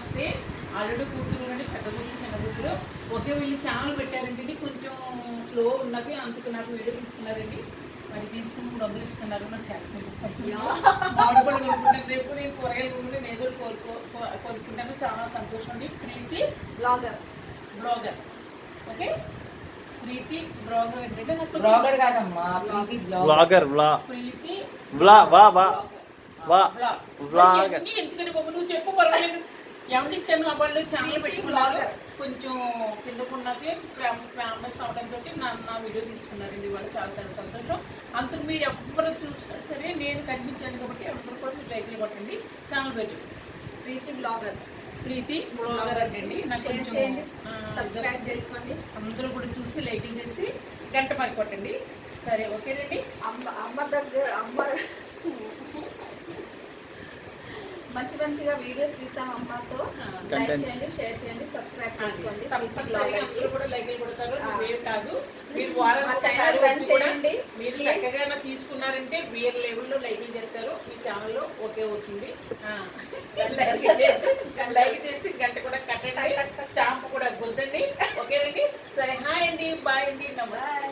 నమస్తే. అల్లుడు కూతురు నుండి పెద్ద కూతురు చిన్న కూతురు ఒకే వీళ్ళు ఛానల్ పెట్టారండి. కొంచెం స్లో ఉన్నది, అందుకు నాకు వీడియో తీసుకున్నారండి. మరి తీసుకుని 300 ఇస్తున్నారు. నాకు చాలా మామిడి పళ్ళు కొనుక్కుంటాను. రేపు నేను కూరగాయలు కొనుక్కుంటే నేను కొనుక్కుంటాను. చాలా సంతోషం అండి. ప్రీతి బ్లాగర్ ఓకే. ప్రీతి బ్లాగర్ ఏంటంటే నాకు బ్లాగర్ కాదమ్మా, ప్రీతి బ్లాగర్. ప్రీతి ఎందుకంటే బాబు నువ్వు చెప్పు పర్వాలేదు. ఎవరికి తను వాళ్ళు ఛానల్ పెట్టుకున్నారు. కొంచెం కిందకున్నది ఫేమస్ అవడంతో నా వీడియో తీసుకున్నారండి. వాళ్ళు చాలా చాలా సంతోషం. అందుకు మీరు ఎవరు చూసినా సరే నేను కనిపించాను కాబట్టి ఎవరు కూడా మీరు లైక్లు కొట్టండి. ఛానల్ పెట్టు ప్రీతి బ్లాగర్ అండి. నాకు కొంచెం అందరూ కూడా చూసి లైక్లు చేసి గంట మరి కొట్టండి. సరే ఓకేనండి. మంచిగా వీడియోస్ తీస్తాం అమ్మతో. లైక్ చేయండి, షేర్ చేయండి, సబ్స్క్రైబ్ చేసుకోండి. అందరూ కూడా లైక్లు కొడతారు. నువ్వేం కాదు, మీరు వారానికి మీరు చక్కగా తీసుకున్నారంటే వేరే లెవెల్లో లైక్లు చేస్తారు. మీ ఛానల్లో ఓకే అవుతుంది. లైక్ చేసి గంట కూడా కట్టండి, స్టాంప్ కూడా గుద్దండి. ఓకేనండి. సరే హాయ్ అండి, బాయ్ అండి, నమస్తే.